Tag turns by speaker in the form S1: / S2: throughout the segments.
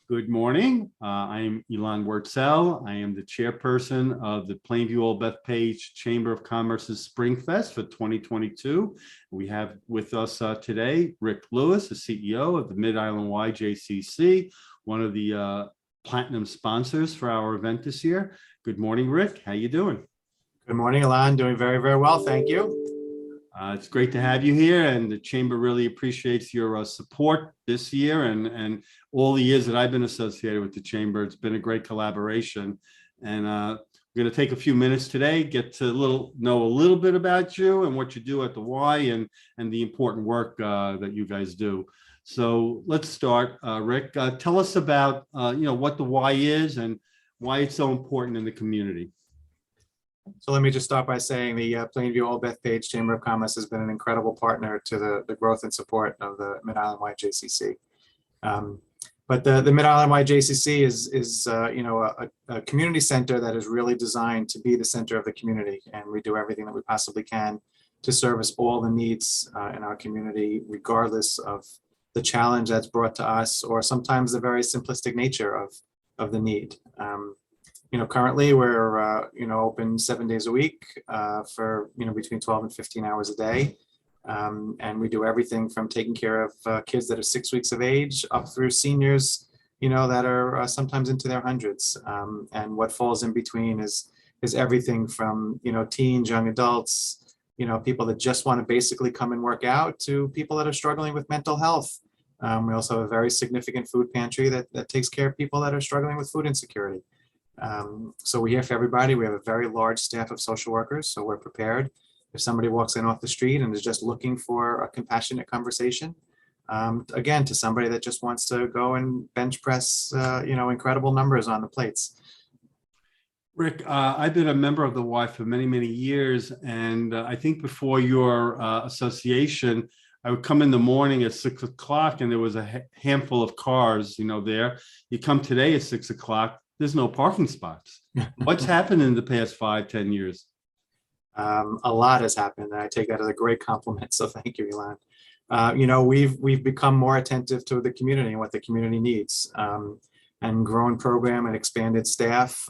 S1: Good morning. I'm Elon Wurtzel. I am the chairperson of the Planview-Old Bethpage Chamber of Commerce's Spring Fest for 2022. We have with us today Rick Lewis, the CEO of the Mid-Island Y JCC, one of the platinum sponsors for our event this year. Good morning, Rick. How you doing?
S2: Good morning, Alon. Doing very, very well. Thank you.
S1: It's great to have you here, and the Chamber really appreciates your support this year and all the years that I've been associated with the Chamber. It's been a great collaboration, and we're going to take a few minutes today, get to know a little bit about you and what you do at the Y and the important work that you guys do. So let's start, Rick. Tell us about what the Y is and why it's so important in the community.
S2: So let me just start by saying the Planview-Old Bethpage Chamber of Commerce has been an incredible partner to the growth and support of the Mid-Island Y JCC. But the Mid-Island Y JCC is a community center that is really designed to be the center of the community, and we do everything that we possibly can to service all the needs in our community, regardless of the challenge that's brought to us, or sometimes the very simplistic nature of the need. Currently we're, open 7 days a week for, between 12 and 15 hours a day. And we do everything from taking care of kids that are 6 weeks of age up through seniors, that are sometimes into their hundreds. And what falls in between is everything from, teens, young adults, people that just want to basically come and work out, to people that are struggling with mental health. We also have a very significant food pantry that takes care of people that are struggling with food insecurity. So we're here for everybody. We have a very large staff of social workers, so we're prepared. If somebody walks in off the street and is just looking for a compassionate conversation, again, to somebody that just wants to go and bench press, incredible numbers on the plates.
S1: Rick, I've been a member of the Y for many, many years, and I think before your association, I would come in the morning at 6 o'clock and there was a handful of cars, there. You come today at 6 o'clock, there's no parking spots. What's happened in the past 5-10 years?
S2: A lot has happened, and I take that as a great compliment. So thank you, Elon. We've become more attentive to the community and what the community needs, and grown program and expanded staff.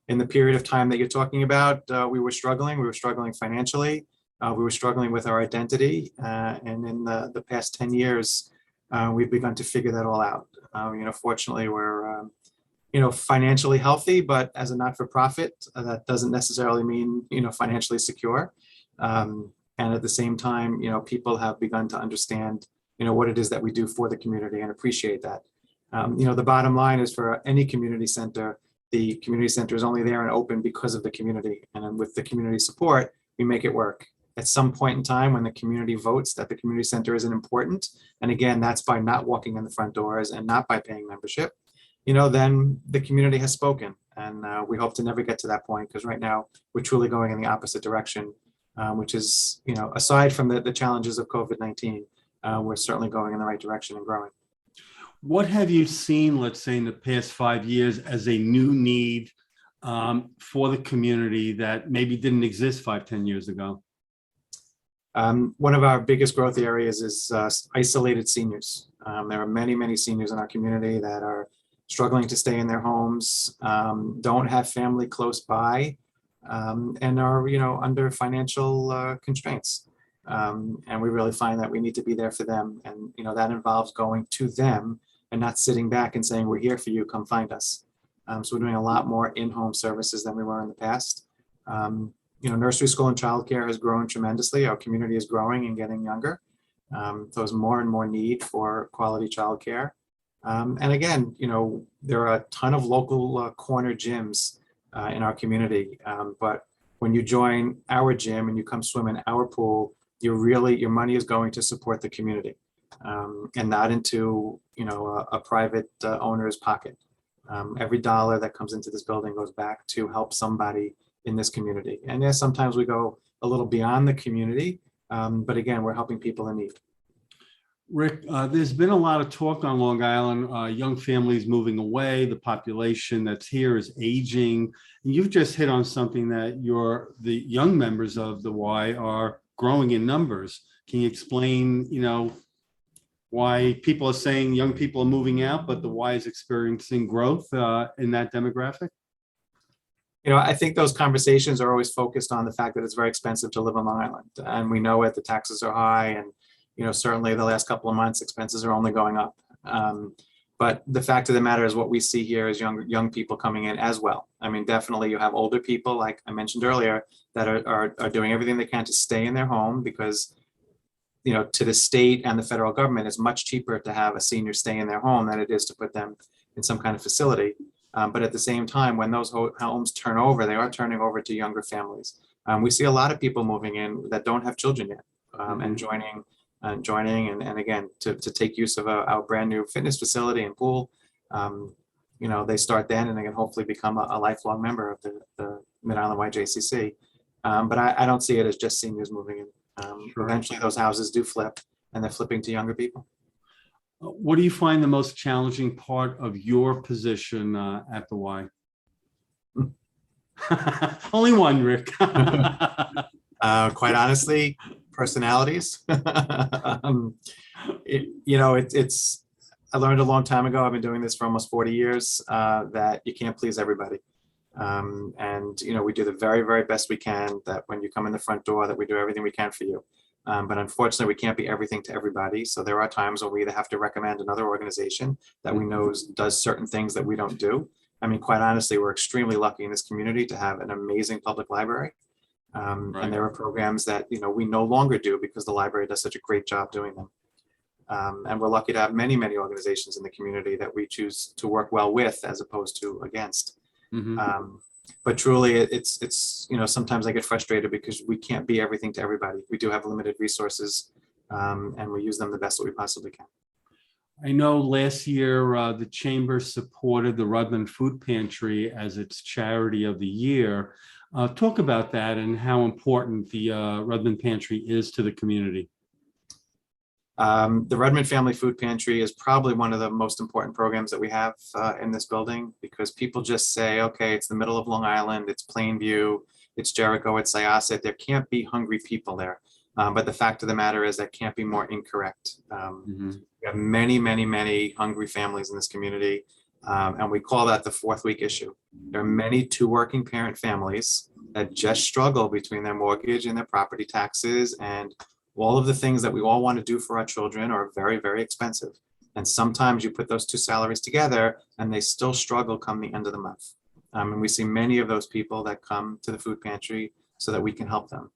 S2: In the period of time that you're talking about, we were struggling. We were struggling financially. We were struggling with our identity, and in the past 10 years, we've begun to figure that all out. Fortunately, we're financially healthy, but as a not-for-profit, that doesn't necessarily mean, financially secure. And at the same time, people have begun to understand, what it is that we do for the community and appreciate that. The bottom line is, for any community center, the community center is only there and open because of the community. And with the community support, we make it work. At some point in time, when the community votes that the community center isn't important, and again, that's by not walking in the front doors and not by paying membership, then the community has spoken. And we hope to never get to that point, because right now we're truly going in the opposite direction, which is, aside from the challenges of COVID-19, we're certainly going in the right direction and growing.
S1: What have you seen, let's say, in the past 5 years as a new need for the community that maybe didn't exist 5-10 years ago?
S2: One of our biggest growth areas is isolated seniors. There are many, many seniors in our community that are struggling to stay in their homes, don't have family close by, and are, under financial constraints. And we really find that we need to be there for them. And, that involves going to them and not sitting back and saying, we're here for you, come find us. So we're doing a lot more in-home services than we were in the past. Nursery school and childcare has grown tremendously. Our community is growing and getting younger. So there's more and more need for quality childcare. And again, there are a ton of local corner gyms in our community. But when you join our gym and you come swim in our pool, your money is going to support the community, and not into, a private owner's pocket. Every dollar that comes into this building goes back to help somebody in this community. And yes, sometimes we go a little beyond the community, but again, we're helping people in need.
S1: Rick, there's been a lot of talk on Long Island, young families moving away, the population that's here is aging. And you've just hit on something that the young members of the Y are growing in numbers. Can you explain, why people are saying young people are moving out, but the Y is experiencing growth in that demographic?
S2: I think those conversations are always focused on the fact that it's very expensive to live on Long Island, and we know it. The taxes are high, and certainly the last couple of months, expenses are only going up. But the fact of the matter is, what we see here is young people coming in as well. I mean, definitely, you have older people, like I mentioned earlier, that are doing everything they can to stay in their home because, to the state and the federal government, it's much cheaper to have a senior stay in their home than it is to put them in some kind of facility. But at the same time, when those homes turn over, they are turning over to younger families. We see a lot of people moving in that don't have children yet, and joining, and again, to take use of our brand new fitness facility and pool. They start then and they can hopefully become a lifelong member of the Mid-Island YJCC. But I don't see it as just seniors moving in.
S1: Sure.
S2: Eventually, those houses do flip, and they're flipping to younger people.
S1: What do you find the most challenging part of your position at the Y? Only one, Rick.
S2: Quite honestly, personalities. It's I learned a long time ago. I've been doing this for almost 40 years, that you can't please everybody. And we do the very, very best we can, that when you come in the front door, that we do everything we can for you. But unfortunately, we can't be everything to everybody. So there are times when we either have to recommend another organization that we know does certain things that we don't do. I mean, quite honestly, we're extremely lucky in this community to have an amazing public library.
S1: Right.
S2: And there are programs that, we no longer do because the library does such a great job doing them. And we're lucky to have many, many organizations in the community that we choose to work well with as opposed to against.
S1: Mhm.
S2: But truly, it's sometimes I get frustrated because we can't be everything to everybody. We do have limited resources, and we use them the best that we possibly can.
S1: I know last year the Chamber supported the Rudman Food Pantry as its charity of the year. Talk about that and how important the Rudman Pantry is to the community.
S2: The Rudman Family Food Pantry is probably one of the most important programs that we have in this building, because people just say, okay, it's the middle of Long Island, it's Plainview, it's Jericho, it's Syosset, there can't be hungry people there. But the fact of the matter is that can't be more incorrect. We have many, many, many hungry families in this community, and we call that the fourth week issue. There are many two working parent families that just struggle between their mortgage and their property taxes, and all of the things that we all want to do for our children are very, very expensive. And sometimes you put those two salaries together and they still struggle come the end of the month. And we see many of those people that come to the food pantry so that we can help them.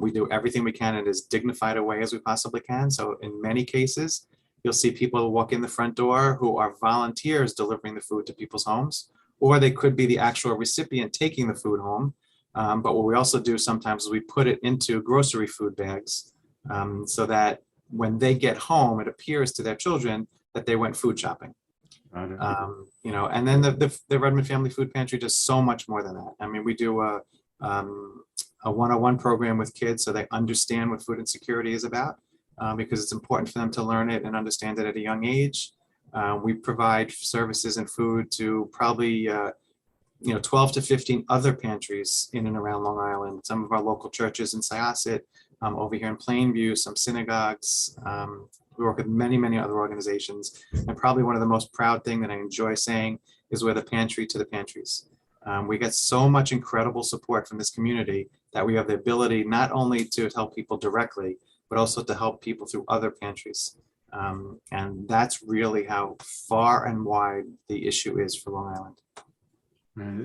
S2: We do everything we can in as dignified a way as we possibly can. So in many cases, you'll see people walk in the front door who are volunteers delivering the food to people's homes, or they could be the actual recipient taking the food home. But what we also do sometimes is we put it into grocery food bags, so that when they get home, it appears to their children that they went food shopping. And then the Rudman Family Food Pantry does so much more than that. I mean, we do a 101 program with kids so they understand what food insecurity is about, because it's important for them to learn it and understand it at a young age. We provide services and food to probably 12 to 15 other pantries in and around Long Island, some of our local churches in Syosset, over here in Plainview, some synagogues. We work with many, many other organizations. And probably one of the most proud thing that I enjoy saying is we're the pantry to the pantries. We get so much incredible support from this community that we have the ability not only to help people directly, but also to help people through other pantries. And that's really how far and wide the issue is for Long Island.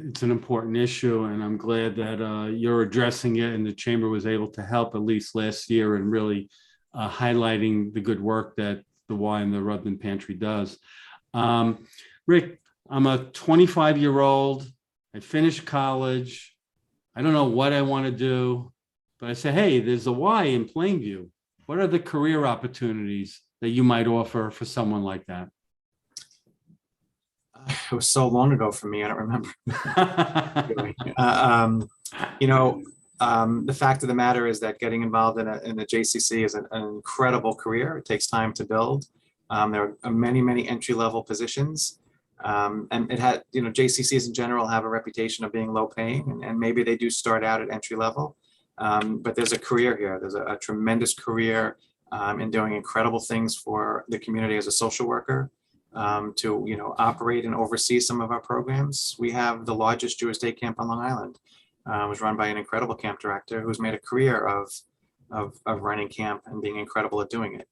S1: It's an important issue, and I'm glad that you're addressing it, and the Chamber was able to help at least last year and really highlighting the good work that the Y and the Rudman Pantry does. Rick, I'm a 25-year-old. I finished college. I don't know what I want to do, but I say, hey, there's a Y in Plainview. What are the career opportunities that you might offer for someone like that?
S2: It was so long ago for me, I don't remember. The fact of the matter is that getting involved in a JCC is an incredible career. It takes time to build. There are many, many entry-level positions. And it had, JCCs in general have a reputation of being low paying, and maybe they do start out at entry level. But there's a career here. There's a tremendous career and doing incredible things for the community as a social worker, to, operate and oversee some of our programs. We have the largest Jewish day camp on Long Island. It was run by an incredible camp director who's made a career of running camp and being incredible at doing it.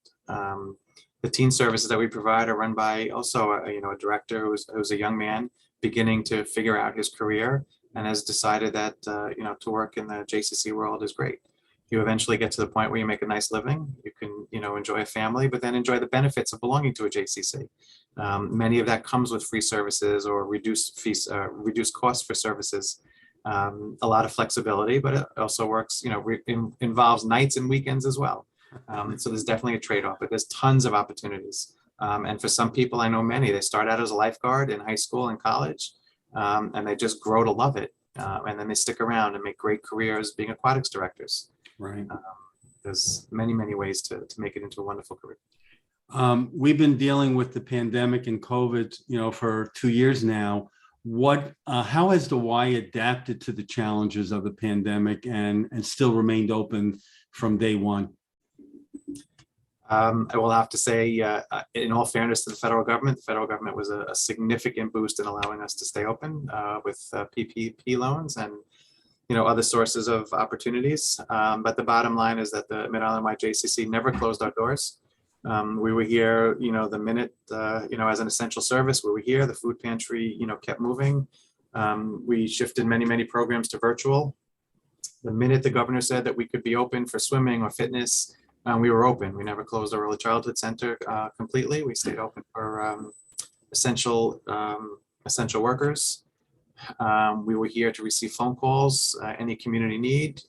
S2: The teen services that we provide are run by also a director who's a young man beginning to figure out his career and has decided that to work in the JCC world is great. You eventually get to the point where you make a nice living. You can enjoy a family, but then enjoy the benefits of belonging to a JCC. Many of that comes with free services or reduced fees, reduced costs for services. A lot of flexibility, but it also works. Involves nights and weekends as well. So there's definitely a trade-off, but there's tons of opportunities. And for some people, I know many, they start out as a lifeguard in high school and college, and they just grow to love it. And then they stick around and make great careers being aquatics directors.
S1: Right.
S2: There's many, many ways to make it into a wonderful career.
S1: We've been dealing with the pandemic and COVID, for 2 years now. How has the Y adapted to the challenges of the pandemic and still remained open from day one?
S2: I will have to say, in all fairness to the federal government was a significant boost in allowing us to stay open with PPP loans and other sources of opportunities. But the bottom line is that the Mid-Island JCC never closed our doors. We were here, the minute, as an essential service, we were here. The food pantry, kept moving. We shifted many, many programs to virtual. The minute the governor said that we could be open for swimming or fitness, we were open. We never closed our early childhood center completely. We stayed open for essential workers. We were here to receive phone calls, any community need.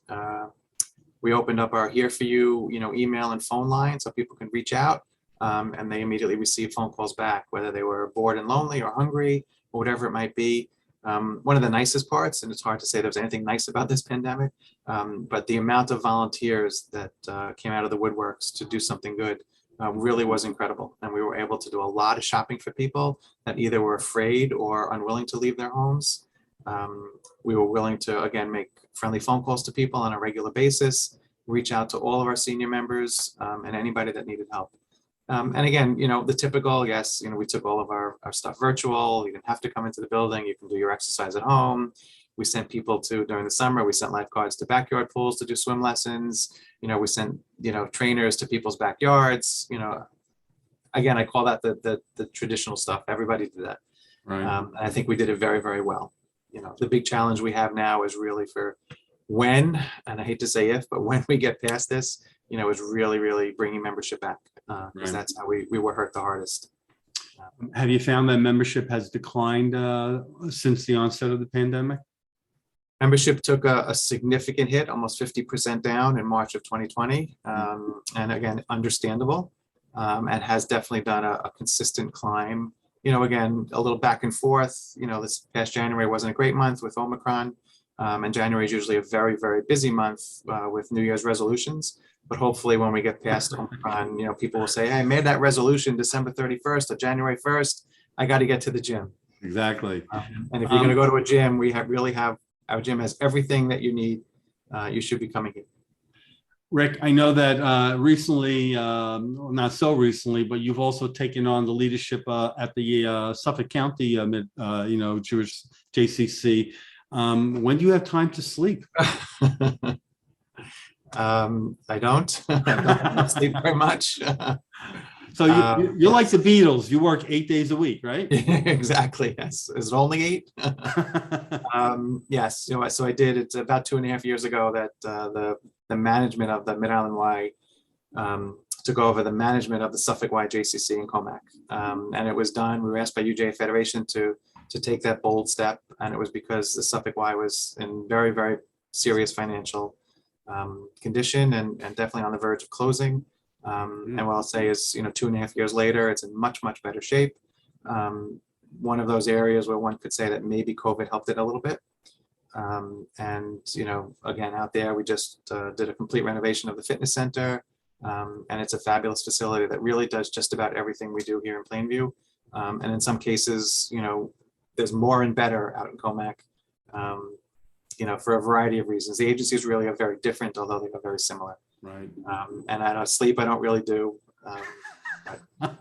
S2: We opened up our Here For You, email and phone line so people can reach out, and they immediately receive phone calls back, whether they were bored and lonely or hungry or whatever it might be. One of the nicest parts, and it's hard to say there's anything nice about this pandemic, but the amount of volunteers that came out of the woodworks to do something good really was incredible. And we were able to do a lot of shopping for people that either were afraid or unwilling to leave their homes. We were willing to, again, make friendly phone calls to people on a regular basis, reach out to all of our senior members and anybody that needed help. And again, the typical, yes, we took all of our stuff virtual. You didn't have to come into the building. You can do your exercise at home. We sent people during the summer, we sent lifeguards to backyard pools to do swim lessons. We sent, trainers to people's backyards. Again, I call that the traditional stuff. Everybody did that.
S1: Right.
S2: And I think we did it very, very well. The big challenge we have now is really for when, and I hate to say if, but when we get past this, is really, really bringing membership back, because
S1: Right.
S2: that's how we were hurt the hardest.
S1: Have you found that membership has declined since the onset of the pandemic?
S2: Membership took a significant hit, almost 50% down in March of 2020. And again, understandable, and has definitely done a consistent climb. Again, a little back and forth. This past January wasn't a great month with Omicron. And January is usually a very, very busy month with New Year's resolutions. But hopefully when we get past Omicron, people will say, hey, I made that resolution December 31st or January 1st. I got to get to the gym.
S1: Exactly.
S2: And if you're going to go to a gym, really have, our gym has everything that you need. You should be coming here.
S1: Rick, I know that recently, not so recently, but you've also taken on the leadership at the Suffolk County, Jewish JCC. When do you have time to sleep?
S2: I don't. I don't sleep very much.
S1: So you're like the Beatles. You work 8 days a week, right?
S2: Exactly. Yes. Is it only 8? Yes. So I did. It's about 2.5 years ago that the management of the Mid-Island Y took over the management of the Suffolk Y JCC in Comac, and it was done. We were asked by UJ Federation to take that bold step, and it was because the Suffolk Y was in very, very serious financial condition and definitely on the verge of closing. And what I'll say is, 2.5 years later, it's in much, much better shape. One of those areas where one could say that maybe COVID helped it a little bit. And, again, out there, we just did a complete renovation of the fitness center. And it's a fabulous facility that really does just about everything we do here in Plainview. And in some cases, there's more and better out in Comac, for a variety of reasons. The agencies really are very different, although they are very similar.
S1: Right.
S2: And I don't sleep. I don't really do.
S1: Well,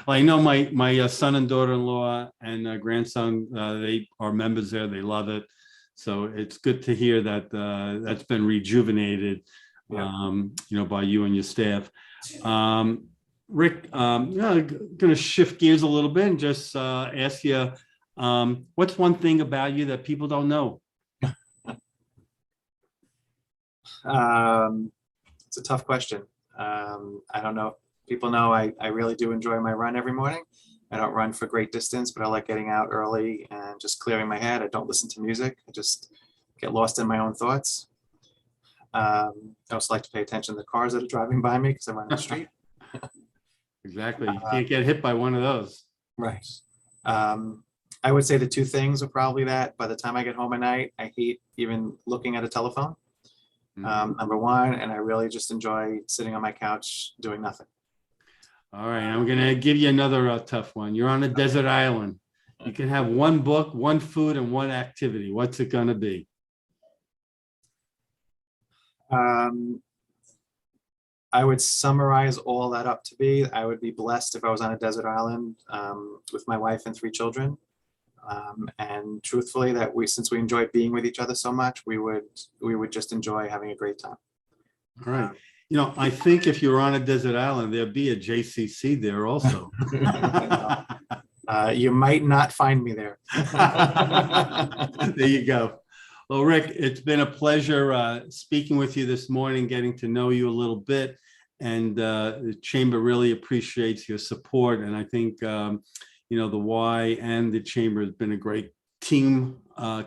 S1: I know my son and daughter-in-law and grandson, they are members there. They love it. So it's good to hear that that's been rejuvenated,
S2: Yeah.
S1: by you and your staff. Rick, going to shift gears a little bit and just ask you, what's one thing about you that people don't know?
S2: It's a tough question. I don't know if people know I really do enjoy my run every morning. I don't run for great distance, but I like getting out early and just clearing my head. I don't listen to music. I just get lost in my own thoughts. I also like to pay attention to the cars that are driving by me because I run in the street.
S1: Exactly. You can't get hit by one of those.
S2: Right. I would say the two things are probably that by the time I get home at night, I hate even looking at a telephone. Number one, and I really just enjoy sitting on my couch doing nothing.
S1: All right, I'm going to give you another tough one. You're on a desert island. You can have one book, one food, and one activity. What's it going to be?
S2: I would summarize all that up to be, I would be blessed if I was on a desert island with my wife and 3 children. And truthfully, that since we enjoy being with each other so much, we would just enjoy having a great time.
S1: All right. I think if you're on a desert island, there'd be a JCC there also.
S2: You might not find me there.
S1: There you go. Well, Rick, it's been a pleasure speaking with you this morning, getting to know you a little bit. And the Chamber really appreciates your support. And I think, the Y and the Chamber has been a great team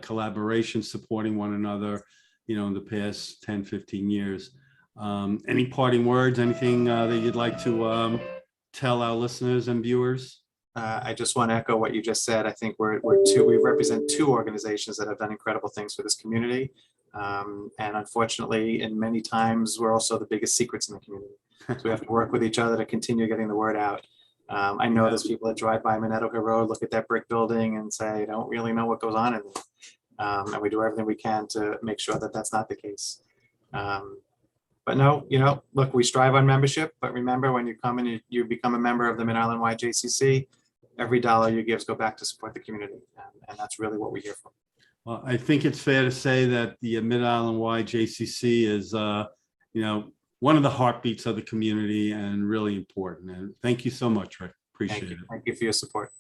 S1: collaboration, supporting one another, in the past 10, 15 years. Any parting words, anything that you'd like to tell our listeners and viewers?
S2: I just want to echo what you just said. I think we represent 2 organizations that have done incredible things for this community. And unfortunately, in many times, we're also the biggest secrets in the community. So we have to work with each other to continue getting the word out. I know there's people that drive by Minnetonka Hill Road, look at that brick building and say, I don't really know what goes on in there. And we do everything we can to make sure that that's not the case. But no, look, we strive on membership, but remember, when you come and you become a member of the Mid-Island Y JCC, every dollar you give go back to support the community. And that's really what we're here for.
S1: Well, I think it's fair to say that the Mid-Island Y JCC is, one of the heartbeats of the community and really important. And thank you so much, Rick. Appreciate it.
S2: Thank you for your support.